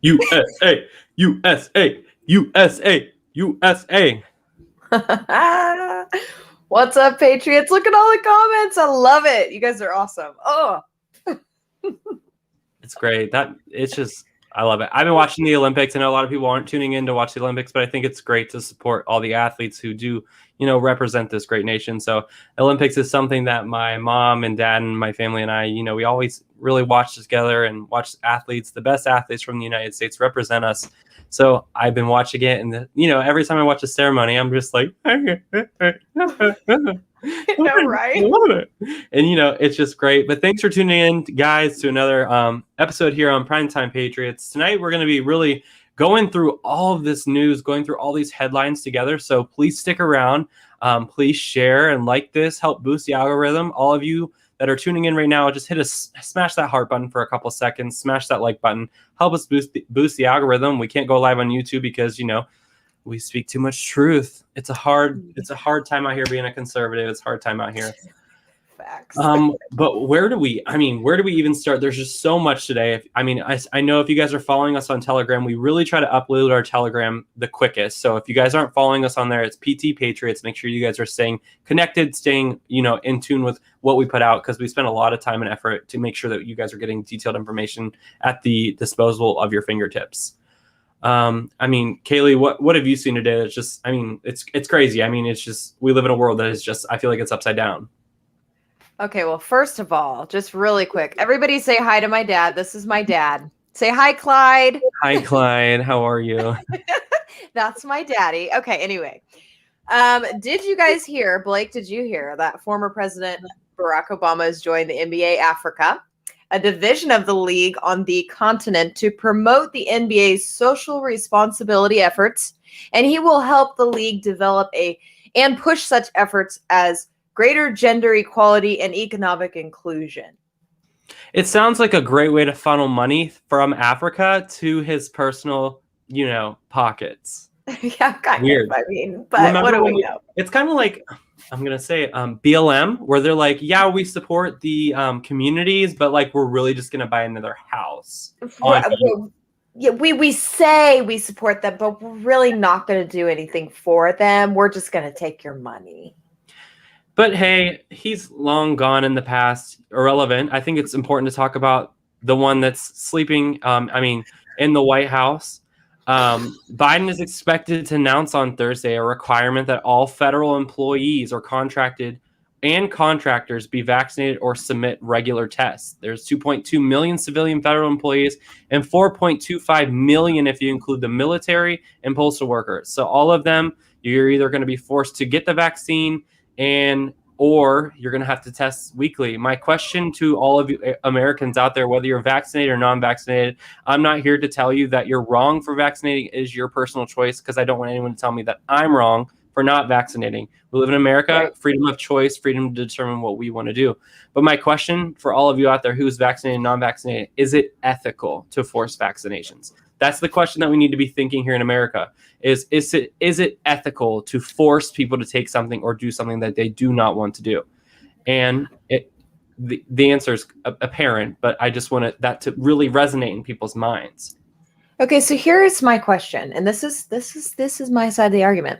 USA, USA, USA, USA. What's up, Patriots? Look at all the comments. I love it. You guys are awesome. Oh, It's great. I love it. I've been watching the Olympics. I know a lot of people aren't tuning in to watch the Olympics, but I think it's great to support all the athletes who do, represent this great nation. So Olympics is something that my mom and dad and my family and I, we always really watch together and watch athletes, the best athletes from the United States represent us. So I've been watching it, and every time I watch a ceremony, I'm just like, right? I love it. And it's just great. But thanks for tuning in, guys, to another episode here on Primetime Patriots. Tonight we're going to be really going through all of this news, going through all these headlines together. So please stick around. Please share and like this, help boost the algorithm. All of you that are tuning in right now, just smash that heart button for a couple seconds, smash that like button, help us boost the algorithm. We can't go live on YouTube because we speak too much truth. It's a hard time out here being a conservative. It's a hard time out here. Facts. But where do we even start? There's just so much today. I know if you guys are following us on Telegram, we really try to upload our Telegram the quickest. So if you guys aren't following us on there, it's PT Patriots. Make sure you guys are staying connected, staying, in tune with what we put out, because we spend a lot of time and effort to make sure that you guys are getting detailed information at the disposal of your fingertips. Kaylee, what have you seen today? That's just, it's crazy. It's just, we live in a world that is just, I feel like it's upside down. Okay, well, first of all, just really quick, everybody say hi to my dad. This is my dad. Say hi, Clyde. Hi, Clyde. How are you? That's my daddy. Okay, anyway. Did you guys hear, Blake, did you hear that former President Barack Obama has joined the NBA Africa, a division of the league on the continent, to promote the NBA's social responsibility efforts, and he will help the league develop and push such efforts as greater gender equality and economic inclusion. It sounds like a great way to funnel money from Africa to his personal, pockets. Yeah, kind Weird. of. But remember, what do we know? It's kind of like, I'm going to say BLM, where they're like, yeah, we support the communities, but like, we're really just going to buy another house. Yeah, we say we support them, but we're really not going to do anything for them. We're just going to take your money. But hey, he's long gone in the past, irrelevant. I think it's important to talk about the one that's sleeping, in the White House. Biden is expected to announce on Thursday a requirement that all federal employees or contractors be vaccinated or submit regular tests. There's 2.2 million civilian federal employees and 4.25 million if you include the military and postal workers. So all of them, you're either going to be forced to get the vaccine or you're going to have to test weekly. My question to all of you Americans out there, whether you're vaccinated or non-vaccinated, I'm not here to tell you that you're wrong for vaccinating. It is your personal choice, because I don't want anyone to tell me that I'm wrong for not vaccinating. We live in America, right. Freedom of choice, freedom to determine what we want to do. But my question for all of you out there who's vaccinated and non-vaccinated, is it ethical to force vaccinations? That's the question that we need to be thinking here in America. Is it ethical to force people to take something or do something that they do not want to do? And the answer is apparent, but I just want that to really resonate in people's minds. Okay, so here's my question, and this is my side of the argument.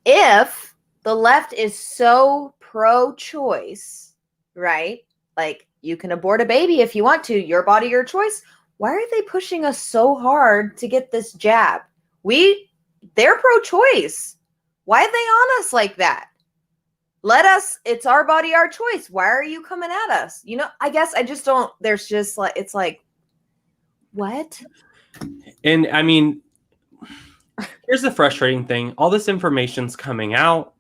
If the left is so pro-choice, right? Like, you can abort a baby if you want to, your body, your choice. Why are they pushing us so hard to get this jab? They're pro-choice. Why are they on us like that? It's our body, our choice. Why are you coming at us? I guess I just don't, there's just like, it's like, what? And here's the frustrating thing. All this information's coming out.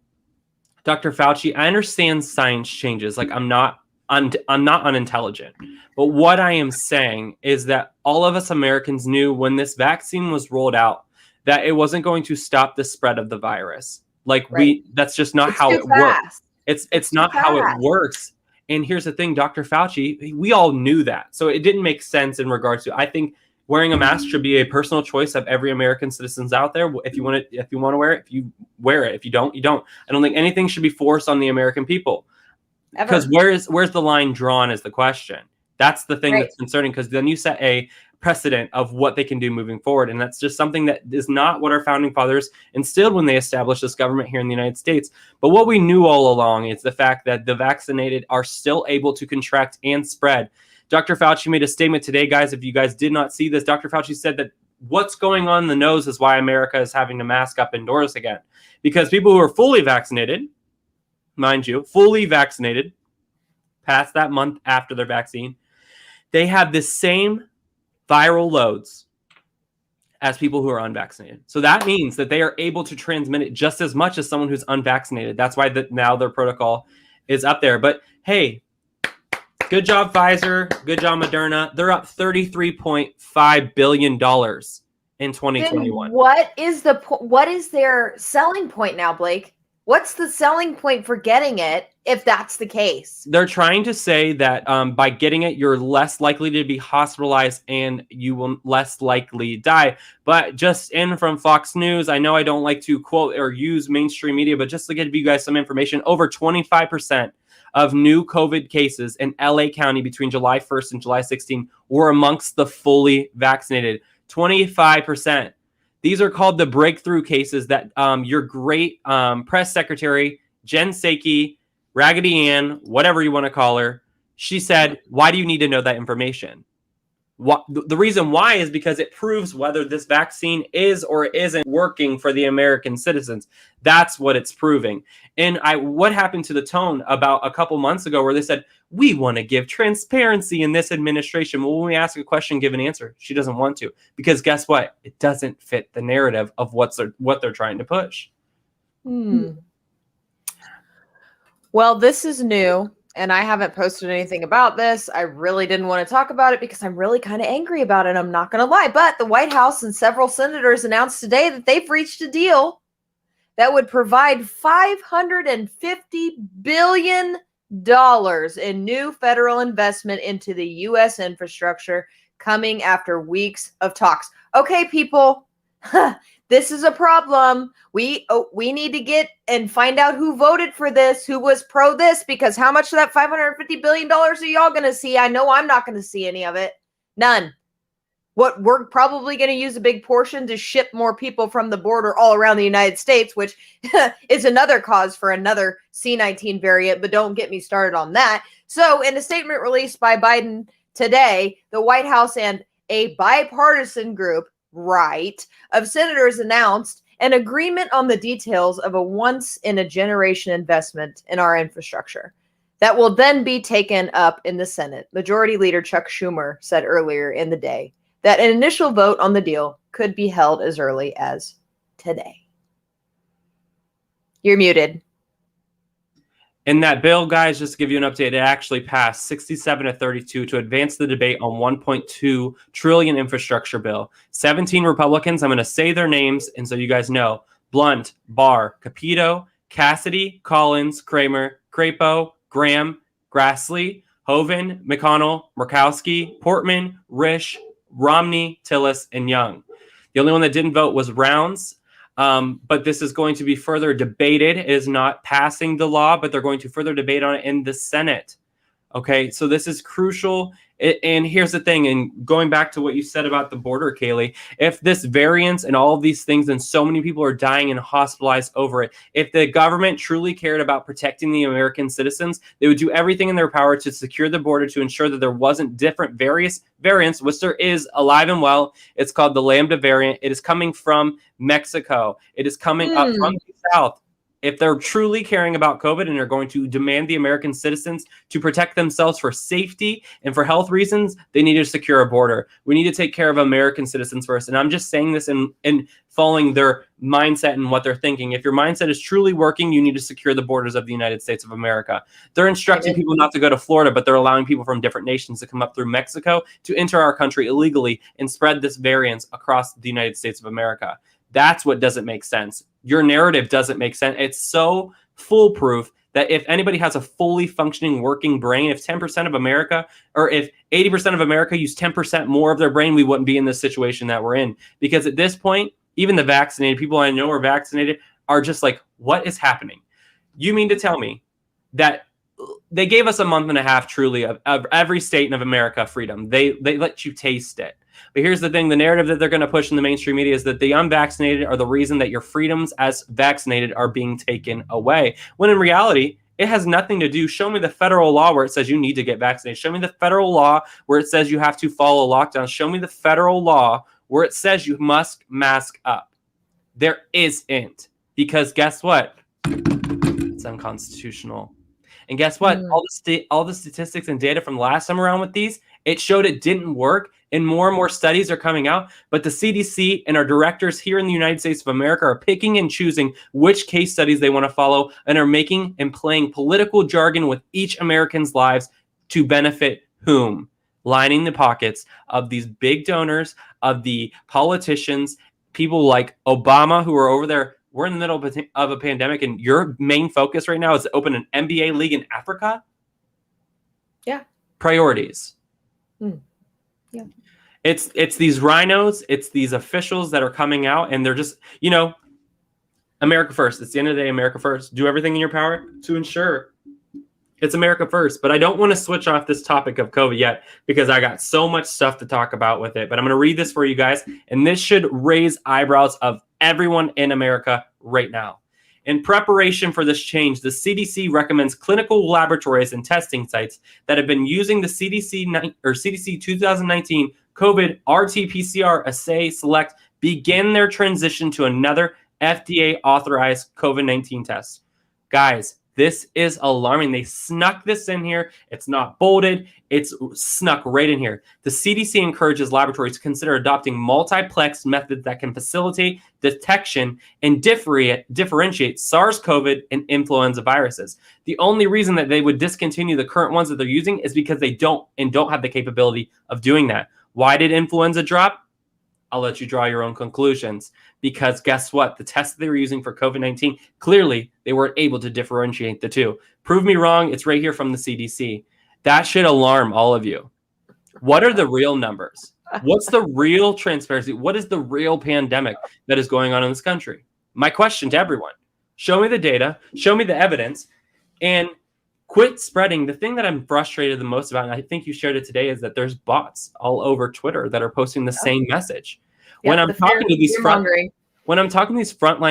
Dr. Fauci, I understand science changes. Like, I'm not unintelligent. But what I am saying is that all of us Americans knew when this vaccine was rolled out that it wasn't going to stop the spread of the virus. Like, right. That's just not how it works. It's not how it works. And here's the thing, Dr. Fauci, we all knew that. So it didn't make sense in regards to, I think wearing a mask should be a personal choice of every American citizens out there. If you want to wear it, if you wear it. If you don't, you don't. I don't think anything should be forced on the American people. Because where's the line drawn is the question. That's the thing Right. that's concerning, because then you set a precedent of what they can do moving forward. And that's just something that is not what our founding fathers instilled when they established this government here in the United States. But what we knew all along is the fact that the vaccinated are still able to contract and spread. Dr. Fauci made a statement today, guys. If you guys did not see this, Dr. Fauci said that what's going on in the nose is why America is having to mask up indoors again. Because people who are fully vaccinated, mind you, fully vaccinated, past that month after their vaccine, they have the same viral loads as people who are unvaccinated. So that means that they are able to transmit it just as much as someone who's unvaccinated. That's why now their protocol is up there. But hey, good job, Pfizer. Good job, Moderna. They're up $33.5 billion in 2021. Then what is their selling point now, Blake? What's the selling point for getting it if that's the case? They're trying to say that by getting it, you're less likely to be hospitalized and you will less likely die. But just in from Fox News, I know I don't like to quote or use mainstream media, but just to give you guys some information, over 25% of new COVID cases in LA County between July 1st and July 16th were amongst the fully vaccinated. 25%. These are called the breakthrough cases that your great press secretary, Jen Psaki, Raggedy Ann, whatever you want to call her, she said, why do you need to know that information? The reason why is because it proves whether this vaccine is or isn't working for the American citizens. That's what it's proving. And what happened to the tone about a couple months ago where they said, we want to give transparency in this administration. Well, when we ask a question, give an answer. She doesn't want to, because guess what? It doesn't fit the narrative of what they're trying to push. Well, this is new, and I haven't posted anything about this. I really didn't want to talk about it because I'm really kind of angry about it. I'm not going to lie. But the White House and several senators announced today that they've reached a deal that would provide $550 billion in new federal investment into the U.S. infrastructure, coming after weeks of talks. Okay, people, this is a problem. We need to get and find out who voted for this, who was pro this, because how much of that $550 billion are y'all going to see? I know I'm not going to see any of it. None. What we're probably going to use a big portion to ship more people from the border all around the United States, which is another cause for another C-19 variant, but don't get me started on that. So in a statement released by Biden today, the White House and a bipartisan group, of senators announced an agreement on the details of a once-in-a-generation investment in our infrastructure that will then be taken up in the Senate. Majority Leader Chuck Schumer said earlier in the day that an initial vote on the deal could be held as early as today. You're muted. In that bill, guys, just to give you an update, it actually passed 67-32 to advance the debate on $1.2 trillion infrastructure bill. 17 Republicans, I'm going to say their names, and so you guys know: Blunt, Barr, Capito, Cassidy, Collins, Kramer, Crapo, Graham, Grassley, Hoeven, McConnell, Murkowski, Portman, Risch, Romney, Tillis, and Young. The only one that didn't vote was Rounds. But this is going to be further debated. It is not passing the law, but they're going to further debate on it in the Senate. Okay, so this is crucial. And here's the thing, and going back to what you said about the border, Kaylee, if this variance and all of these things and so many people are dying and hospitalized over it, if the government truly cared about protecting the American citizens, they would do everything in their power to secure the border to ensure that there wasn't different variants, which there is alive and well. It's called the Lambda variant. It is coming from Mexico. It is coming up from the south. If they're truly caring about COVID and are going to demand the American citizens to protect themselves for safety and for health reasons, they need to secure a border. We need to take care of American citizens first. And I'm just saying this in following their mindset and what they're thinking. If your mindset is truly working, you need to secure the borders of the United States of America. They're instructing people not to go to Florida, but they're allowing people from different nations to come up through Mexico to enter our country illegally and spread this variance across the United States of America. That's what doesn't make sense. Your narrative doesn't make sense. It's so foolproof that if anybody has a fully functioning working brain, if 10% of America, or if 80% of America used 10% more of their brain, we wouldn't be in this situation that we're in. Because at this point, even the vaccinated people I know are vaccinated are just like, what is happening? You mean to tell me that they gave us a month and a half truly of every state in America freedom. They let you taste it. But here's the thing, the narrative that they're going to push in the mainstream media is that the unvaccinated are the reason that your freedoms as vaccinated are being taken away. When in reality, it has nothing to do. Show me the federal law where it says you need to get vaccinated. Show me the federal law where it says you have to follow lockdown. Show me the federal law where it says you must mask up. There isn't. Because guess what? It's unconstitutional. And guess what? All the statistics and data from last time around with these, it showed it didn't work. And more studies are coming out. But the CDC and our directors here in the United States of America are picking and choosing which case studies they want to follow and are making and playing political jargon with each American's lives to benefit whom? Lining the pockets of these big donors, of the politicians, people like Obama who are over there. We're in the middle of a pandemic, and your main focus right now is to open an NBA league in Africa? Yeah. Priorities. Yeah. It's these rhinos, it's these officials that are coming out, and they're just, America first. It's the end of the day, America first. Do everything in your power to ensure it's America first. But I don't want to switch off this topic of COVID yet because I got so much stuff to talk about with it. But I'm going to read this for you guys, and this should raise eyebrows of everyone in America right now. In preparation for this change, the CDC recommends clinical laboratories and testing sites that have been using the CDC 2019 COVID RT-PCR assay select begin their transition to another FDA-authorized COVID-19 test. Guys, this is alarming. They snuck this in here. It's not bolded. It's snuck right in here. The CDC encourages laboratories to consider adopting multiplex methods that can facilitate detection and differentiate SARS-CoV and influenza viruses. The only reason that they would discontinue the current ones that they're using is because they don't have the capability of doing that. Why did influenza drop? I'll let you draw your own conclusions. Because guess what? The tests they were using for COVID-19, clearly they weren't able to differentiate the two. Prove me wrong. It's right here from the CDC. That should alarm all of you. What are the real numbers? What's the real transparency? What is the real pandemic that is going on in this country? My question to everyone. Show me the data. Show me the evidence. And quit spreading. The thing that I'm frustrated the most about, and I think you shared it today, is that there's bots all over Twitter that are posting the same message. When I'm talking to these frontline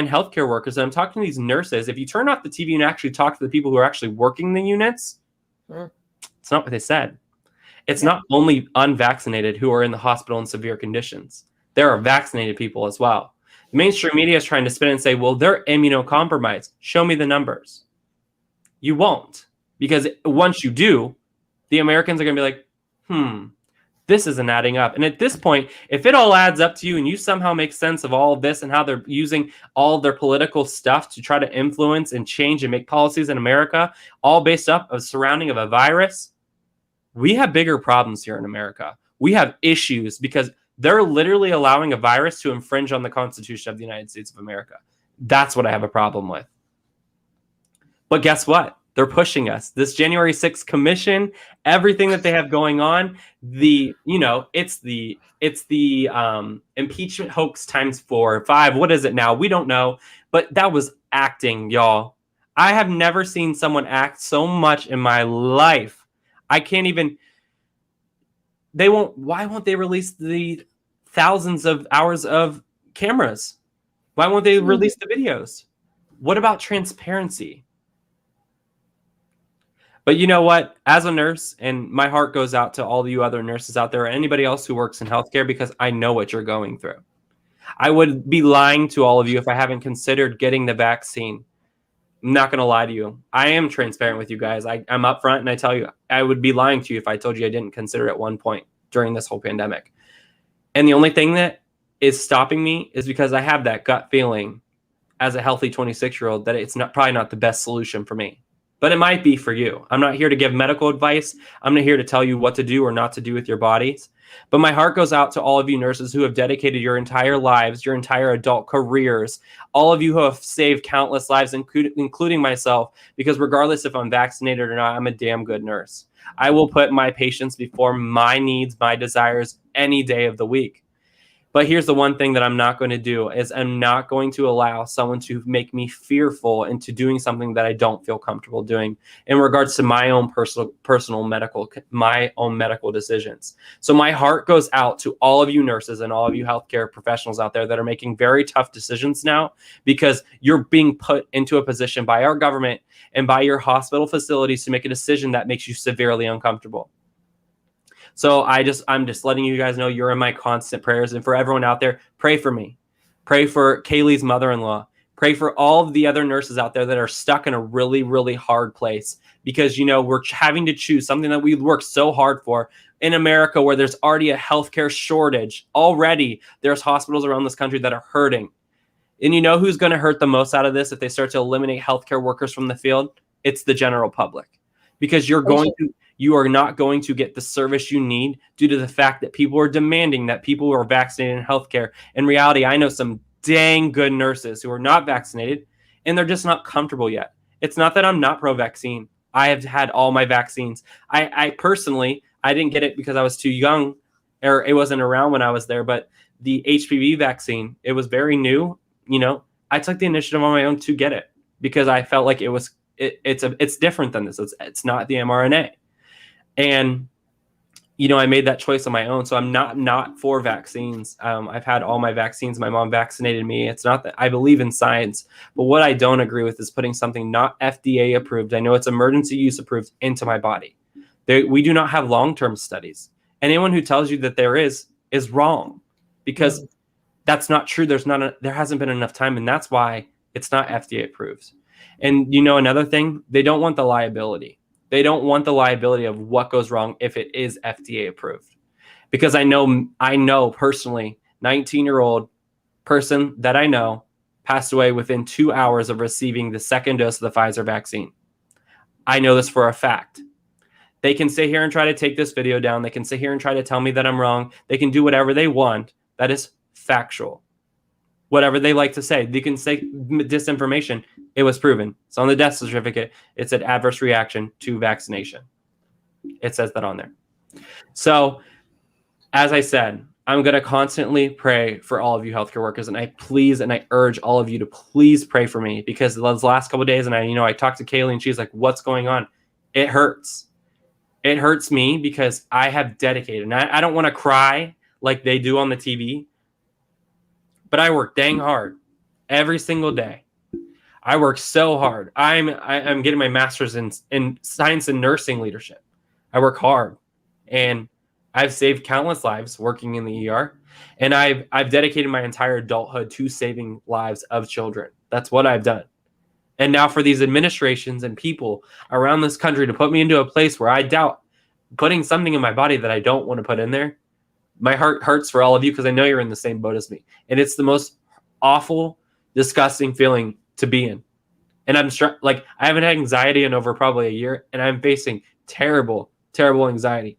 healthcare workers, and I'm talking to these nurses, if you turn off the TV and actually talk to the people who are actually working the units, it's not what they said. It's not only unvaccinated who are in the hospital in severe conditions. There are vaccinated people as well. The mainstream media is trying to spin it and say, well, they're immunocompromised. Show me the numbers. You won't. Because once you do, the Americans are going to be like, this isn't adding up. And at this point, if it all adds up to you and you somehow make sense of all of this and how they're using all of their political stuff to try to influence and change and make policies in America, all based up of surrounding of a virus, we have bigger problems here in America. We have issues because they're literally allowing a virus to infringe on the Constitution of the United States of America. That's what I have a problem with. But guess what? They're pushing us. This January 6th commission, everything that they have going on, it's the impeachment hoax times 4 or 5. What is it now? We don't know. But that was acting, y'all. I have never seen someone act so much in my life. I can't even. Why won't they release the thousands of hours of cameras? Why won't they release the videos? What about transparency? But you know what? As a nurse, and my heart goes out to all you other nurses out there, or anybody else who works in healthcare, because I know what you're going through. I would be lying to all of you if I haven't considered getting the vaccine. I'm not going to lie to you. I am transparent with you guys. I'm upfront, and I tell you, I would be lying to you if I told you I didn't consider it at one point during this whole pandemic. And the only thing that is stopping me is because I have that gut feeling as a healthy 26-year-old that it's probably not the best solution for me. But it might be for you. I'm not here to give medical advice. I'm not here to tell you what to do or not to do with your bodies. But my heart goes out to all of you nurses who have dedicated your entire lives, your entire adult careers, all of you who have saved countless lives, including myself, because regardless if I'm vaccinated or not, I'm a damn good nurse. I will put my patients before my needs, my desires any day of the week. But here's the one thing that I'm not going to do is I'm not going to allow someone to make me fearful into doing something that I don't feel comfortable doing in regards to my own personal medical decisions. So my heart goes out to all of you nurses and all of you healthcare professionals out there that are making very tough decisions now, because you're being put into a position by our government and by your hospital facilities to make a decision that makes you severely uncomfortable. So I'm just letting you guys know you're in my constant prayers. And for everyone out there, pray for me. Pray for Kaylee's mother-in-law. Pray for all of the other nurses out there that are stuck in a really, really hard place, because, we're having to choose something that we worked so hard for in America, where there's already a healthcare shortage. Already there's hospitals around this country that are hurting. And who's going to hurt the most out of this if they start to eliminate healthcare workers from the field? It's the general public, because you are not going to get the service you need due to the fact that people are demanding that people who are vaccinated in healthcare. In reality, I know some dang good nurses who are not vaccinated, and they're just not comfortable yet. It's not that I'm not pro-vaccine. I have had all my vaccines. I personally, I didn't get it because I was too young, or it wasn't around when I was there, but the HPV vaccine, it was very new. I took the initiative on my own to get it because I felt like it's different than this. It's not the mRNA. And, I made that choice on my own. So I'm not for vaccines. I've had all my vaccines. My mom vaccinated me. It's not that I believe in science, but what I don't agree with is putting something not FDA approved. I know it's emergency use approved into my body. We do not have long-term studies. Anyone who tells you that there is wrong, because that's not true. There hasn't been enough time. And that's why it's not FDA approved. And another thing, they don't want the liability. They don't want the liability of what goes wrong if it is FDA approved. Because I know personally, 19-year-old person that I know passed away within 2 hours of receiving the second dose of the Pfizer vaccine. I know this for a fact. They can sit here and try to take this video down. They can sit here and try to tell me that I'm wrong. They can do whatever they want. That is factual. Whatever they like to say. They can say disinformation. It was proven. It's on the death certificate. It said adverse reaction to vaccination. It says that on there. So, as I said, I'm going to constantly pray for all of you healthcare workers. And I urge all of you to please pray for me, because those last couple of days, and I talked to Kaylee and she's like, what's going on? It hurts. It hurts me because I have dedicated. And I don't want to cry like they do on the TV. But I work dang hard every single day. I work so hard. I'm getting my master's in science and nursing leadership. I work hard, and I've saved countless lives working in the ER, and I've dedicated my entire adulthood to saving lives of children. That's what I've done. And now for these administrations and people around this country to put me into a place where I doubt putting something in my body that I don't want to put in there, my heart hurts for all of you, because I know you're in the same boat as me. And it's the most awful, disgusting feeling to be in. And I haven't had anxiety in over probably a year, and I'm facing terrible, terrible anxiety.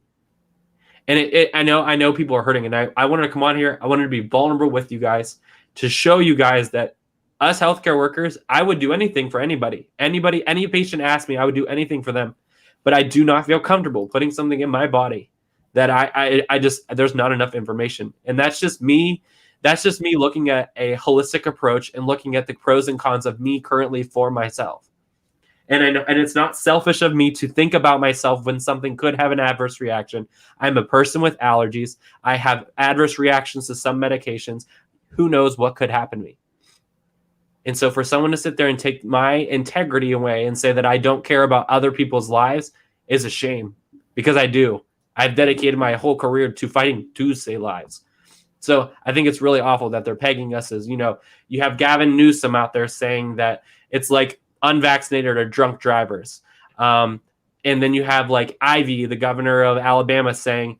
And I know people are hurting, and I wanted to come on here. I wanted to be vulnerable with you guys to show you guys that us healthcare workers, I would do anything for anybody. Any patient asked me, I would do anything for them. But I do not feel comfortable putting something in my body that I just, there's not enough information. And that's just me. That's just me looking at a holistic approach and looking at the pros and cons of me currently for myself. And I know, and it's not selfish of me to think about myself when something could have an adverse reaction. I'm a person with allergies. I have adverse reactions to some medications. Who knows what could happen to me? And so for someone to sit there and take my integrity away and say that I don't care about other people's lives is a shame, because I do. I've dedicated my whole career to fighting to save lives. So I think it's really awful that they're pegging us as, you have Gavin Newsom out there saying that it's like unvaccinated or drunk drivers. And then you have like Ivey, the governor of Alabama, saying,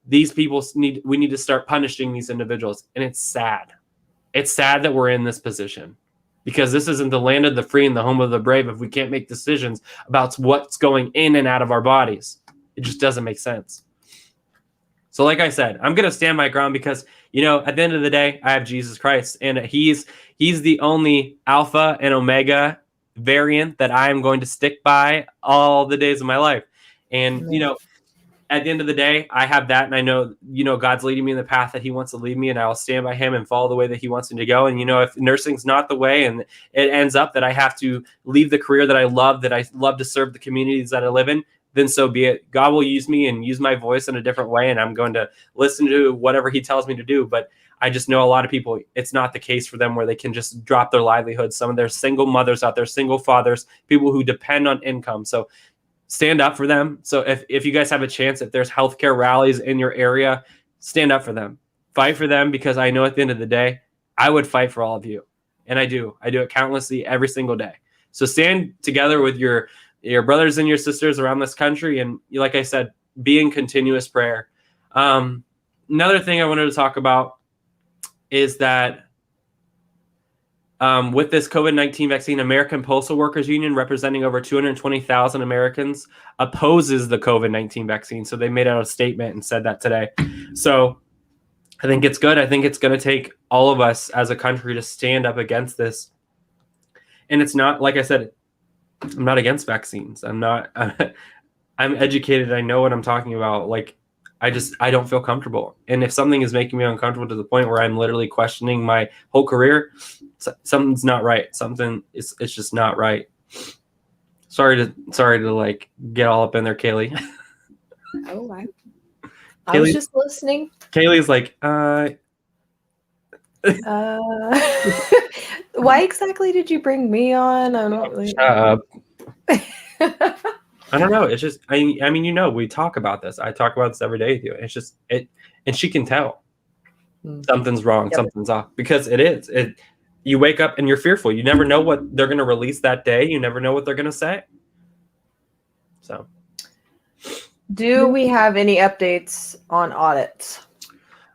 these people we need to start punishing these individuals. And it's sad. It's sad that we're in this position, because this isn't the land of the free and the home of the brave if we can't make decisions about what's going in and out of our bodies. It just doesn't make sense. So like I said, I'm going to stand my ground because, at the end of the day, I have Jesus Christ, and he's the only Alpha and Omega variant that I am going to stick by all the days of my life. And, at the end of the day, I have that, and I know, God's leading me in the path that He wants to lead me, and I'll stand by Him and follow the way that He wants me to go. And if nursing's not the way, and it ends up that I have to leave the career that I love to serve the communities that I live in, then so be it. God will use me and use my voice in a different way, and I'm going to listen to whatever He tells me to do. But I just know a lot of people, it's not the case for them, where they can just drop their livelihood. Some of their single mothers out there, single fathers, people who depend on income. So stand up for them. So if you guys have a chance, if there's healthcare rallies in your area, stand up for them. Fight for them, because I know at the end of the day, I would fight for all of you. And I do. I do it countlessly every single day. So stand together with your brothers and your sisters around this country. And like I said, be in continuous prayer. Another thing I wanted to talk about is that with this COVID-19 vaccine, American Postal Workers Union, representing over 220,000 Americans, opposes the COVID-19 vaccine. So they made out a statement and said that today. So I think it's good. I think it's going to take all of us as a country to stand up against this. And it's not, like I said, I'm not against vaccines. I'm educated. I know what I'm talking about. Like, I don't feel comfortable. And if something is making me uncomfortable to the point where I'm literally questioning my whole career, something's not right. It's just not right. Sorry to like get all up in there, Kaylee. Oh, I was just listening. Kaylee's like, why exactly did you bring me on? I don't really. Shut up. I don't know. It's just, I mean, we talk about this. I talk about this every day with you. It's just, and she can tell something's wrong, something's off, because it is. You wake up and you're fearful. You never know what they're going to release that day. You never know what they're going to say. So. Do we have any updates on audits?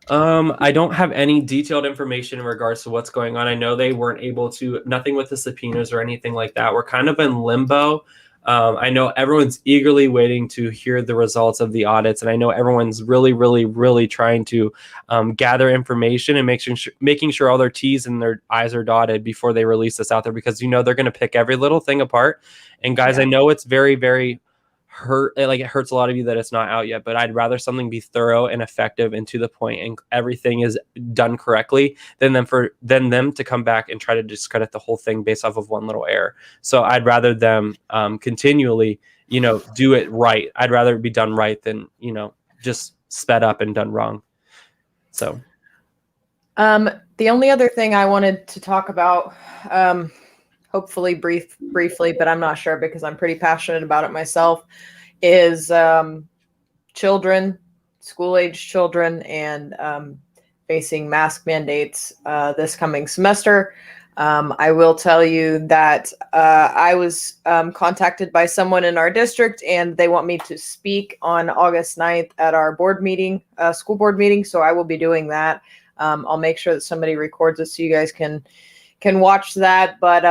I don't have any detailed information in regards to what's going on. I know they weren't able to, nothing with the subpoenas or anything like that. We're kind of in limbo. I know everyone's eagerly waiting to hear the results of the audits, and I know everyone's really, really, really trying to gather information and making sure all their T's and their I's are dotted before they release this out there, because they're going to pick every little thing apart. And guys, I know it's very, very it hurts a lot of you that it's not out yet, but I'd rather something be thorough and effective and to the point and everything is done correctly than them to come back and try to discredit the whole thing based off of one little error. So I'd rather them continually, do it right. I'd rather it be done right than, just sped up and done wrong. So the only other thing I wanted to talk about, hopefully briefly, but I'm not sure because I'm pretty passionate about it myself, is children, school-age children, and facing mask mandates this coming semester. I will tell you that I was contacted by someone in our district, and they want me to speak on August 9th at our board meeting, school board meeting, so I will be doing that. I'll make sure that somebody records it so you guys can watch that. But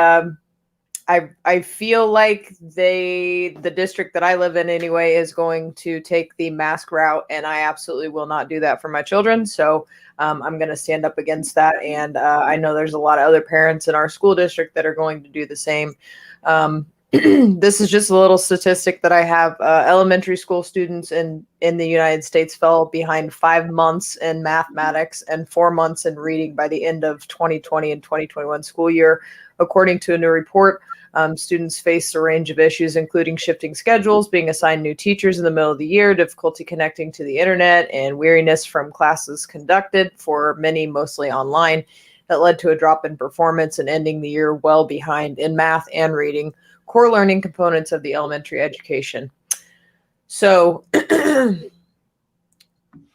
I feel like the district that I live in anyway is going to take the mask route, and I absolutely will not do that for my children. So I'm going to stand up against that. And I know there's a lot of other parents in our school district that are going to do the same. This is just a little statistic that I have. Elementary school students in the United States fell behind 5 months in mathematics and 4 months in reading by the end of 2020 and 2021 school year. According to a new report, students face a range of issues, including shifting schedules, being assigned new teachers in the middle of the year, difficulty connecting to the internet, and weariness from classes conducted, for many mostly online, that led to a drop in performance and ending the year well behind in math and reading, core learning components of the elementary education. So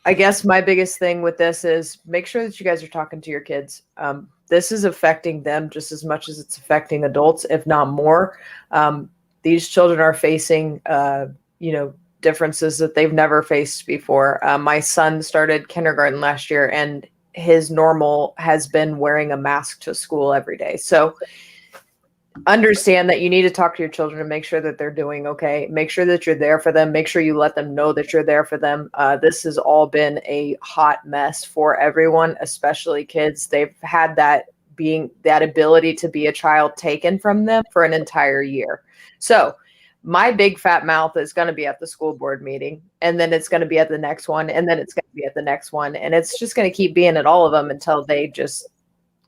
I guess my biggest thing with this is make sure that you guys are talking to your kids. This is affecting them just as much as it's affecting adults, if not more. These children are facing, differences that they've never faced before. My son started kindergarten last year, and his normal has been wearing a mask to school every day. So understand that you need to talk to your children and make sure that they're doing okay. Make sure that you're there for them. Make sure you let them know that you're there for them. This has all been a hot mess for everyone, especially kids. They've had that ability to be a child taken from them for an entire year. So my big fat mouth is going to be at the school board meeting, and then it's going to be at the next one, and then it's going to be at the next one, and it's just going to keep being at all of them until they just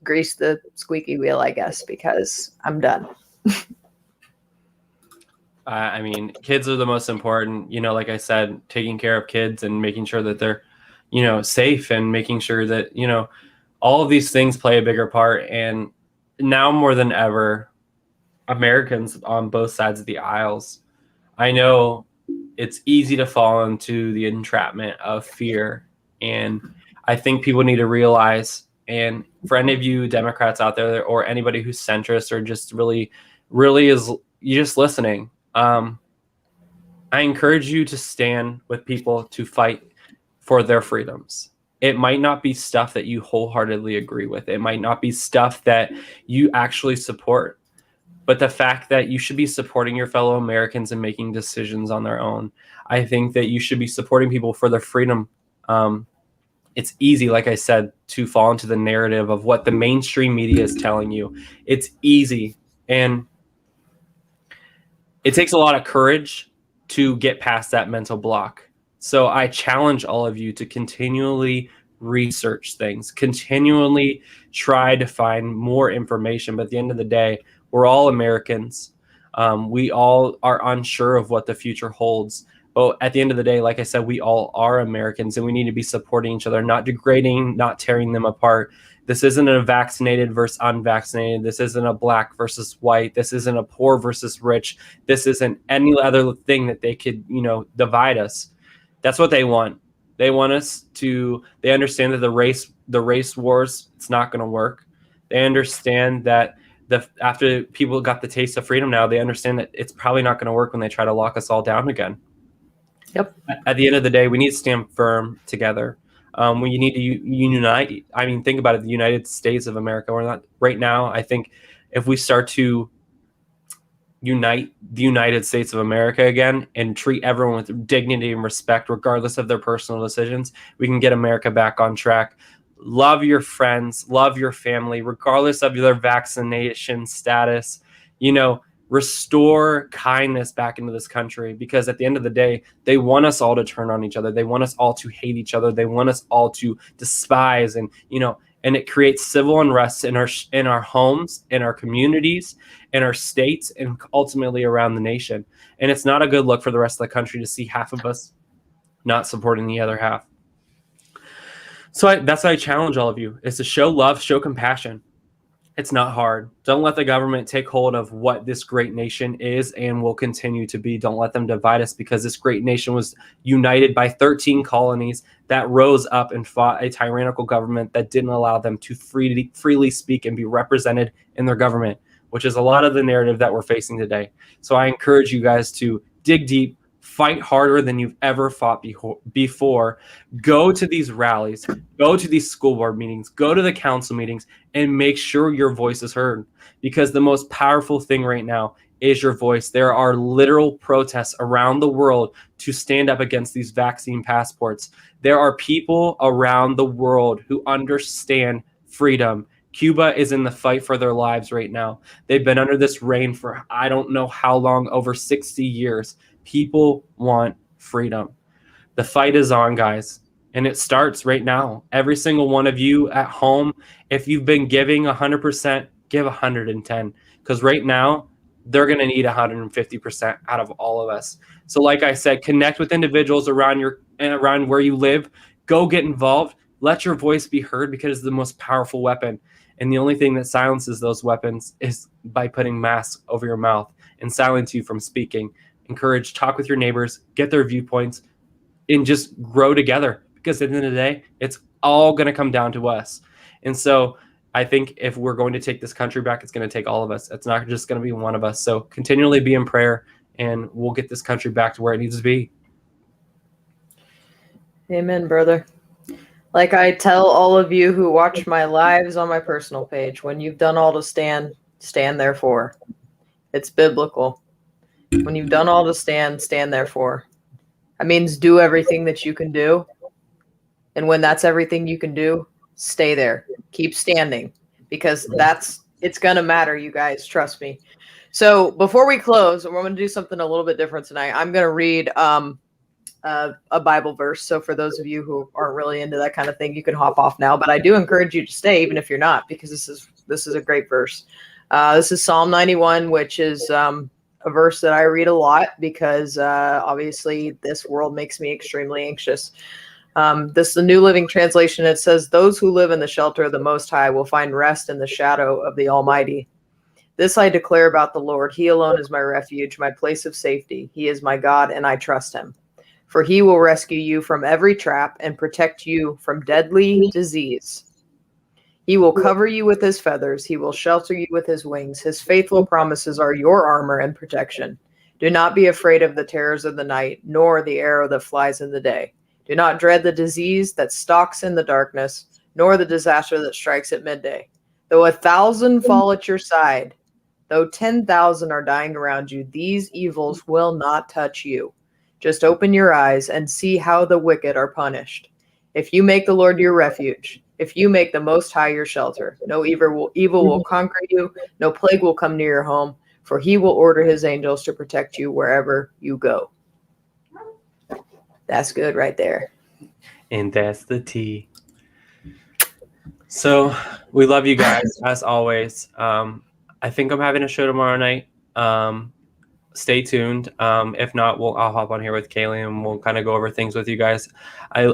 grease the squeaky wheel, I guess, because I'm done. I mean, kids are the most important, you know, like I said, taking care of kids and making sure that they're, you know, safe, and making sure that, you know, all of these things play a bigger part. And now more than ever, Americans on both sides of the aisles, I know it's easy to fall into the entrapment of fear. And I think people need to realize, and for any of you Democrats out there, or anybody who's centrist, or just really is you just listening, I encourage you to stand with people to fight for their freedoms. It might not be stuff that you wholeheartedly agree with. It might not be stuff that you actually support. But the fact that you should be supporting your fellow Americans and making decisions on their own, I think that you should be supporting people for their freedom. It's easy, like I said, to fall into the narrative of what the mainstream media is telling you. It's easy. And it takes a lot of courage to get past that mental block. So I challenge all of you to continually research things, continually try to find more information. But at the end of the day, we're all Americans. We all are unsure of what the future holds. But at the end of the day, like I said, we all are Americans, and we need to be supporting each other, not degrading, not tearing them apart. This isn't a vaccinated versus unvaccinated. This isn't a black versus white. This isn't a poor versus rich. This isn't any other thing that they could, you know, divide us. That's what they want. They want us to, they understand that the race wars, it's not going to work. They understand that after people got the taste of freedom now, they understand that it's probably not going to work when they try to lock us all down again. Yep. At the end of the day, we need to stand firm together. We need to unite. I mean, think about it. The United States of America. We're not right now. I think if we start to unite the United States of America again and treat everyone with dignity and respect, regardless of their personal decisions, we can get America back on track. Love your friends, love your family, regardless of their vaccination status. You know, restore kindness back into this country, because at the end of the day, they want us all to turn on each other. They want us all to hate each other. They want us all to despise, and, you know, and it creates civil unrest in our homes, in our communities, in our states, and ultimately around the nation. And it's not a good look for the rest of the country to see half of us not supporting the other half. So that's why I challenge all of you, is to show love, show compassion. It's not hard. Don't let the government take hold of what this great nation is and will continue to be. Don't let them divide us, because this great nation was united by 13 colonies that rose up and fought a tyrannical government that didn't allow them to freely speak and be represented in their government, which is a lot of the narrative that we're facing today. So I encourage you guys to dig deep, fight harder than you've ever fought before. Go to these rallies, go to these school board meetings, go to the council meetings, and make sure your voice is heard, because the most powerful thing right now is your voice. There are literal protests around the world to stand up against these vaccine passports. There are people around the world who understand freedom. Cuba is in the fight for their lives right now. They've been under this reign for I don't know how long, over 60 years. People want freedom. The fight is on, guys, and it starts right now. Every single one of you at home, if you've been giving 100%, give 110, because right now they're going to need 150% out of all of us. So like I said, connect with individuals around where you live. Go get involved. Let your voice be heard, because it's the most powerful weapon. And the only thing that silences those weapons is by putting masks over your mouth and silence you from speaking. Encourage, talk with your neighbors, get their viewpoints, and just grow together, because at the end of the day, it's all going to come down to us. And so I think if we're going to take this country back, it's going to take all of us. It's not just going to be one of us. So continually be in prayer, and we'll get this country back to where it needs to be. Amen, brother. Like I tell all of you who watch my lives on my personal page, when you've done all to stand, stand therefore. It's biblical. When you've done all to stand, stand therefore. That means do everything that you can do. And when that's everything you can do, stay there. Keep standing, because it's going to matter, you guys. Trust me. So before we close, we're going to do something a little bit different tonight. I'm going to read a Bible verse. So for those of you who aren't really into that kind of thing, you can hop off now. But I do encourage you to stay, even if you're not, because this is a great verse. This is Psalm 91, which is a verse that I read a lot because obviously this world makes me extremely anxious. This is the New Living Translation. It says, "Those who live in the shelter of the Most High will find rest in the shadow of the Almighty. This I declare about the Lord. He alone is my refuge, my place of safety. He is my God, and I trust him. For he will rescue you from every trap and protect you from deadly disease. He will cover you with his feathers. He will shelter you with his wings. His faithful promises are your armor and protection. Do not be afraid of the terrors of the night, nor the arrow that flies in the day. Do not dread the disease that stalks in the darkness, nor the disaster that strikes at midday. Though 1,000 fall at your side, though 10,000 are dying around you, these evils will not touch you. Just open your eyes and see how the wicked are punished. If you make the Lord your refuge, if you make the Most High your shelter, no evil will conquer you, no plague will come near your home, for he will order his angels to protect you wherever you go." That's good right there. And that's the tea. So we love you guys as always. I think I'm having a show tomorrow night. Stay tuned. If not, I'll hop on here with Kaylee and we'll kind of go over things with you guys.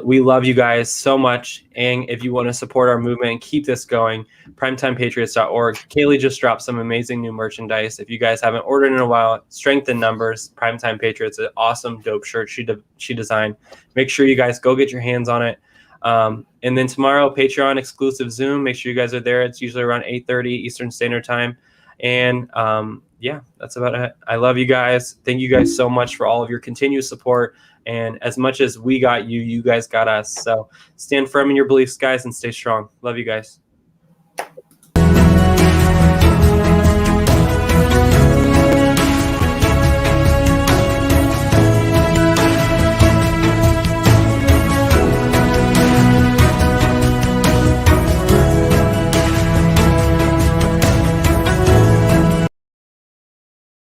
We love you guys so much. And if you want to support our movement and keep this going, primetimepatriots.org. Kaylee just dropped some amazing new merchandise. If you guys haven't ordered in a while, Strength in Numbers, Primetime Patriots, an awesome dope shirt she designed. Make sure you guys go get your hands on it. And then tomorrow, Patreon exclusive Zoom. Make sure you guys are there. It's usually around 8:30 Eastern Standard Time. And yeah, that's about it. I love you guys. Thank you guys so much for all of your continued support. And as much as we got you, you guys got us. So stand firm in your beliefs, guys, and stay strong. Love you guys.